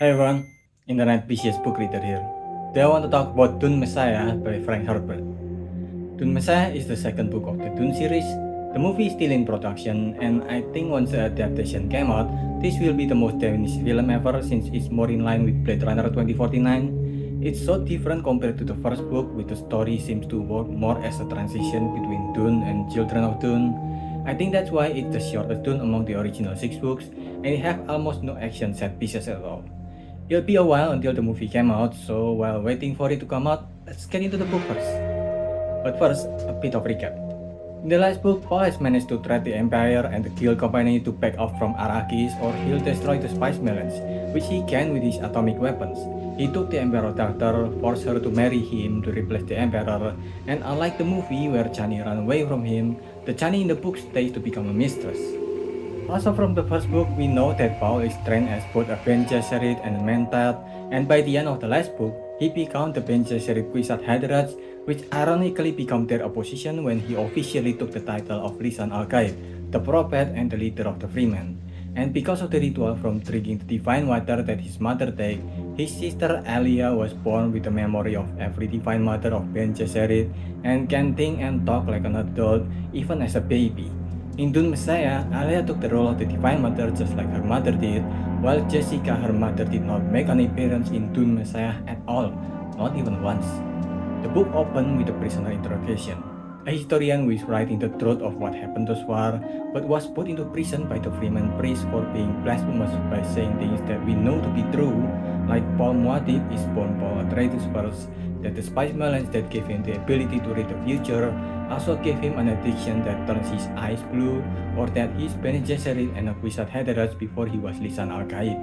Hey everyone, Internet busiest book reader here. Today I want to talk about Dune Messiah by Frank Herbert. Dune Messiah is the second book of the Dune series. The movie is still in production, and I think once the adaptation came out, this will be the most Danish film ever since it's more in line with Blade Runner 2049. It's so different compared to the first book, with the story seems to work more as a transition between Dune and Children of Dune. I think that's why it's the shortest Dune among the original 6 books, and it have almost no action set pieces at all. It'll be a while until the movie came out, so while waiting for it to come out, let's get into the book first. But first, a bit of recap. In the last book, Paul has managed to threat the Empire and the Guild Company to back off from Arrakis or he'll destroy the Spice Melons, which he can with his atomic weapons. He took the Emperor's daughter, forced her to marry him to replace the Emperor, and unlike the movie where Chani ran away from him, the Chani in the book stays to become a mistress. Also from the first book, we know that Paul is trained as both a Bene Gesserit and a Mentat, and by the end of the last book, he became the Bene Gesserit Kwisatz Haderach, which ironically became their opposition when he officially took the title of Lisan al-Gaib, the prophet and the leader of the Freemen. And because of the ritual from drinking the divine water that his mother take, his sister Alia was born with the memory of every divine mother of Bene Gesserit and can think and talk like an adult even as a baby. In Dune Messiah, Alia took the role of the Divine Mother just like her mother did, while Jessica, her mother, did not make an appearance in Dune Messiah at all, not even once. The book opened with a prisoner interrogation, a historian who is writing the truth of what happened thus far, but was put into prison by the Freeman priest for being blasphemous by saying things that we know to be true, like Paul Muad'Dib is born Paul Atreides first, that the spice melons that gave him the ability to read the future also gave him an addiction that turns his eyes blue, or that he's Bene Gesserit and a Kwisatz Haderach before he was Lisan al-Gaib.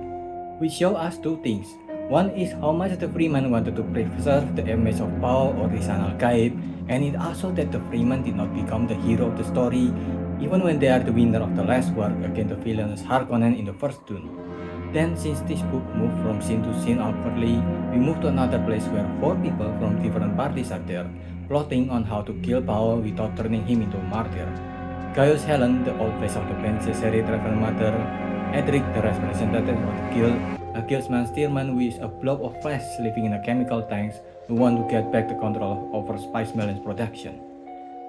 Which show us two things. One is how much the Freeman wanted to preserve the image of Paul or Lisan al-Gaib, and it also that the Freeman did not become the hero of the story, even when they are the winner of the last war against the villainous Harkonnen in the first Dune. Then, since this book moved from scene to scene awkwardly, we move to another place where 4 people from different parties are there, plotting on how to kill Paul without turning him into a martyr. Gaius Helen, the old face of the Bene Gesserit Reverend Mother, Edric, the representative of the guild, a guildsman Stearman who is a blob of flesh living in a chemical tanks who want to get back the control over Spice Melon's production.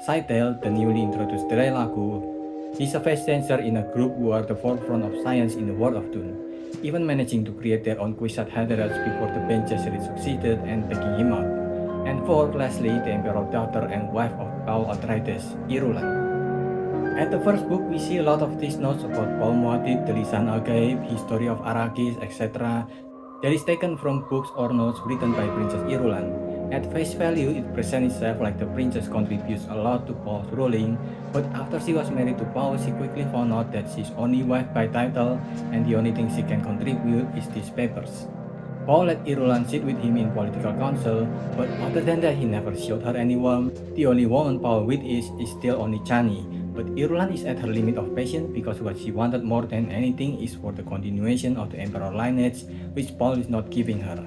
Scytale, the newly introduced Drelaku, he's a face changer in a group who are the forefront of science in the world of Dune, even managing to create their own Kwisatz Haderach before the Bene Gesserit succeeded and taking him out. And 4. Leslie, the Emperor's daughter and wife of Paul Atreides, Irulan. At the first book, we see a lot of these notes about Paul Muad'Dib, the Lisan al-Gaib, history of Arrakis, etc. that is taken from books or notes written by Princess Irulan. At face value, it presents itself like the princess contributes a lot to Paul's ruling, but after she was married to Paul, she quickly found out that she's only wife by title, and the only thing she can contribute is these papers. Paul let Irulan sit with him in political council, but other than that he never showed her any warmth. The only woman Paul with is still only Chani, but Irulan is at her limit of patience because what she wanted more than anything is for the continuation of the Emperor lineage, which Paul is not giving her.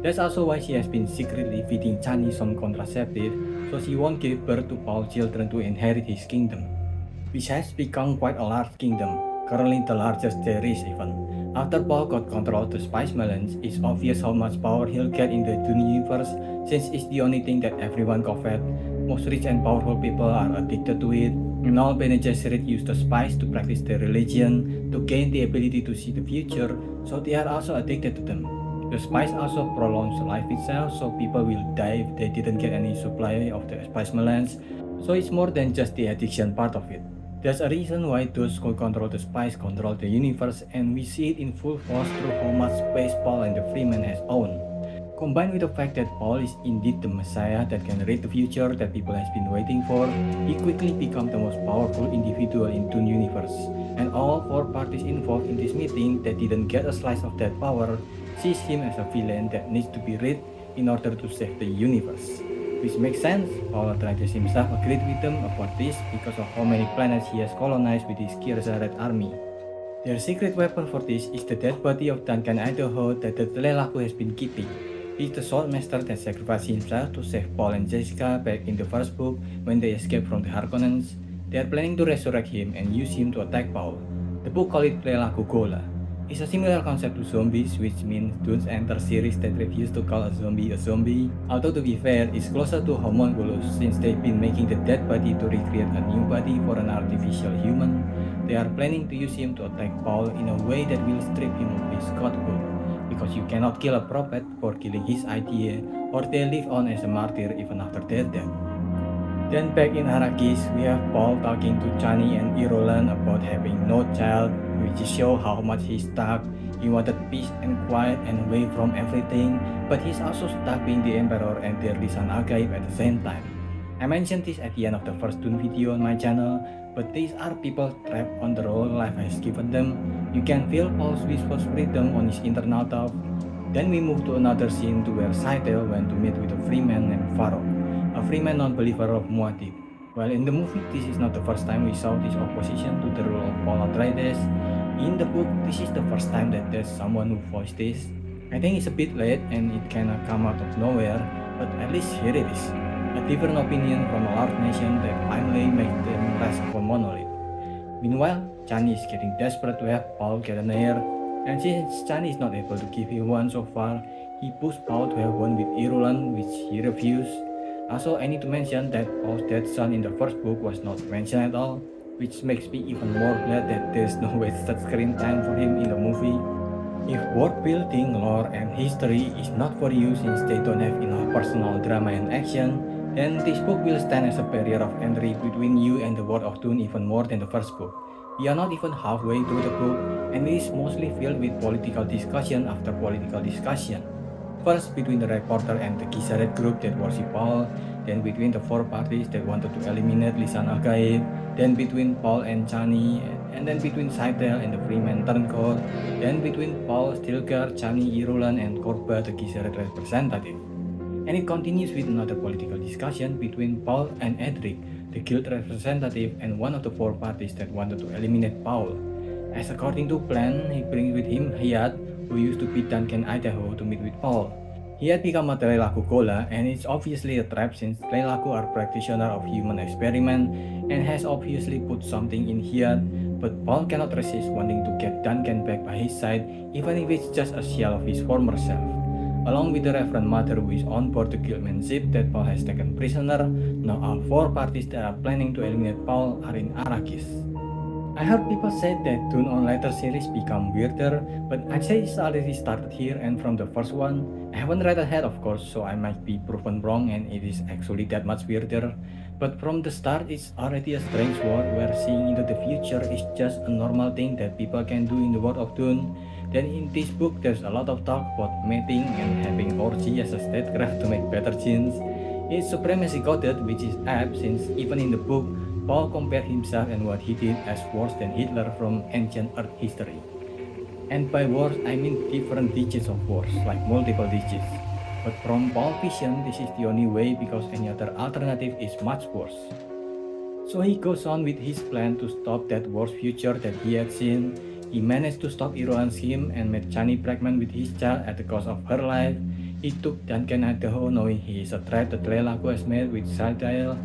That's also why she has been secretly feeding Chani some contraceptive, so she won't give birth to Paul's children to inherit his kingdom, which has become quite a large kingdom, currently the largest there is even. After Paul got control of the Spice Melons, it's obvious how much power he'll get in the Dune universe, since it's the only thing that everyone covet. Most rich and powerful people are addicted to it, and all Bene Gesserit use the spice to practice their religion, to gain the ability to see the future, so they are also addicted to them. The spice also prolongs life itself, so people will die if they didn't get any supply of the Spice Melons, so it's more than just the addiction part of it. There's a reason why those who control the spice control the universe, and we see it in full force through how much space Paul and the Freeman has owned. Combined with the fact that Paul is indeed the messiah that can read the future that people has been waiting for, he quickly becomes the most powerful individual in Dune universe. And all 4 parties involved in this meeting that didn't get a slice of that power sees him as a villain that needs to be rid in order to save the universe. Which makes sense. Paul Atreides himself agreed with them about this because of how many planets he has colonized with his Khazad army. Their secret weapon for this is the dead body of Duncan Idaho that the Drelaku has been keeping. He's the swordmaster that sacrificed himself to save Paul and Jessica back in the first book when they escaped from the Harkonnens. They are planning to resurrect him and use him to attack Paul. The book calls it Drelaku Gola. It's a similar concept to zombies, which means Dune's entire series that refuse to call a zombie, although to be fair, it's closer to homunculus since they've been making the dead body to recreate a new body for an artificial human. They are planning to use him to attack Paul in a way that will strip him of his godhood, because you cannot kill a prophet for killing his idea, or they live on as a martyr even after their death. Then back in Arrakis, we have Paul talking to Chani and Irulan about having no child, which shows how much he's stuck. He wanted peace and quiet and away from everything, but he's also stuck being the Emperor and their Lisan Agaib at the same time. I mentioned this at the end of the first Dune video on my channel, but these are people trapped on the role life has given them. You can feel Paul's whispered freedom on his internal thought. Then we move to another scene to where Scytale went to meet with a free man named Farok, a Freeman non-believer of Muad'Dib. While in the movie, this is not the first time we saw this opposition to the rule of Paul Atreides. In the book, this is the first time that there's someone who voiced this. I think it's a bit late and it kinda come out of nowhere, but at least here it is. A different opinion from a large nation that finally makes them less of a monolith. Meanwhile, Chani is getting desperate to have Paul get an heir, and since Chani is not able to give him one so far, he pushed Paul to have one with Irulan, which he refused. Also, I need to mention that Paul's dead son in the first book was not mentioned at all, which makes me even more glad that there's no wasted screen time for him in the movie. If world building, lore, and history is not for you since they don't have enough personal drama and action, then this book will stand as a barrier of entry between you and the world of Dune even more than the first book. We are not even halfway through the book, and it is mostly filled with political discussion after political discussion. First between the reporter and the Gesserit group that worship Paul, then between the four parties that wanted to eliminate Lisan Al-Gaib, then between Paul and Chani, and then between Scytale and the Freeman Turncoat, then between Paul, Stilgar, Chani, Irulan, and Korba, the Gesserit representative. And it continues with another political discussion between Paul and Edric, the guild representative and one of the four parties that wanted to eliminate Paul. As according to plan, he brings with him Hayat, who used to be Duncan Idaho, to meet with Paul. He had become a Tleilaku Gola, and it's obviously a trap since Tleilaku are practitioners of human experiment and has obviously put something in Hayat, but Paul cannot resist wanting to get Duncan back by his side even if it's just a shell of his former self. Along with the Reverend Mother who is on board the Guildman ship that Paul has taken prisoner, now all four parties that are planning to eliminate Paul are in Arrakis. I heard people say that Dune on later series become weirder, but I'd say it's already started here and from the first one. I haven't read ahead of course, so I might be proven wrong and it is actually that much weirder. But from the start it's already a strange world where seeing into the future is just a normal thing that people can do in the world of Dune. Then in this book there's a lot of talk about mating and having orgy as a statecraft to make better genes. It's supremacy coded, which is apt since even in the book, Paul compared himself and what he did as worse than Hitler from ancient Earth history. And by worse, I mean different digits of worse, like multiple digits. But from Paul's vision, this is the only way because any other alternative is much worse. So he goes on with his plan to stop that worse future that he had seen. He managed to stop Irulan's scheme and made Chani pregnant with his child at the cost of her life. He took Duncan Idaho knowing he is a threat that Tleilaku has made with Scytale.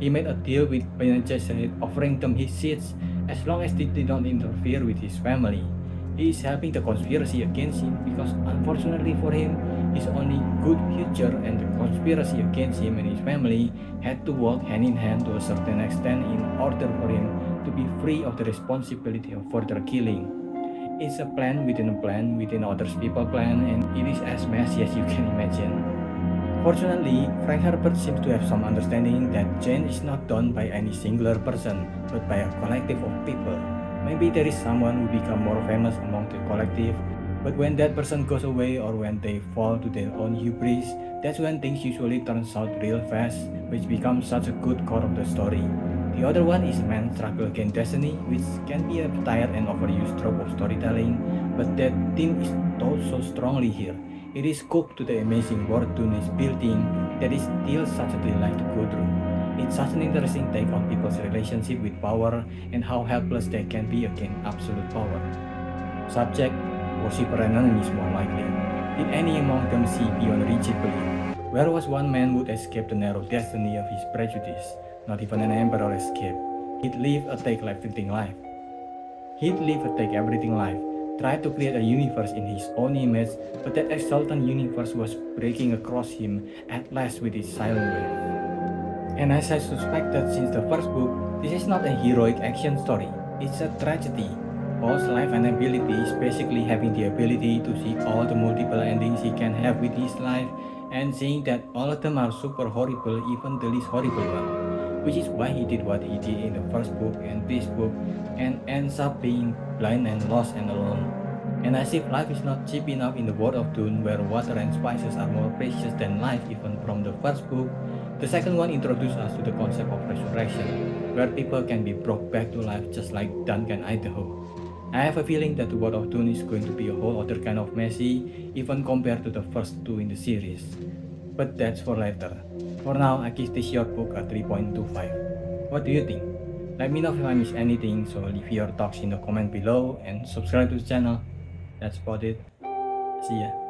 He made a deal with Bene Gesserit offering them his seats as long as they did not interfere with his family. He is helping the conspiracy against him because unfortunately for him, his only good future and the conspiracy against him and his family had to work hand in hand to a certain extent in order for him to be free of the responsibility of further killing. It's a plan within a plan within other people's plan, and it is as messy as you can imagine. Fortunately, Frank Herbert seems to have some understanding that change is not done by any singular person, but by a collective of people. Maybe there is someone who become more famous among the collective, but when that person goes away or when they fall to their own hubris, that's when things usually turn south real fast, which becomes such a good core of the story. The other one is man's struggle against destiny, which can be a tired and overused trope of storytelling, but that theme is told so strongly here. It is cooked to the amazing world Dune is building that is still such a delight to go through. It's such an interesting take on people's relationship with power and how helpless they can be against absolute power. Subject: worshipper and enemies more likely. Did any among them see beyond rigid belief? Where was one man would escape the narrow destiny of his prejudice? Not even an emperor escaped. He'd live a take everything life. tried to create a universe in his own image, but that exultant universe was breaking across him at last with its silent wave. And as I suspected since the first book, this is not a heroic action story, it's a tragedy. Paul's life and ability is basically having the ability to see all the multiple endings he can have with his life and saying that all of them are super horrible, even the least horrible one. Which is why he did what he did in the first book and this book and ends up being blind and lost and alone. And as if life is not cheap enough in the world of Dune, where water and spices are more precious than life even from the first book, the second one introduced us to the concept of resurrection, where people can be brought back to life just like Duncan Idaho. I have a feeling that the world of Dune is going to be a whole other kind of messy, even compared to the first two in the series. But that's for later. For now, I give this short book a 3.25. What do you think? Let me know if I missed anything, so leave your thoughts in the comment below and subscribe to the channel. That's about it. See ya.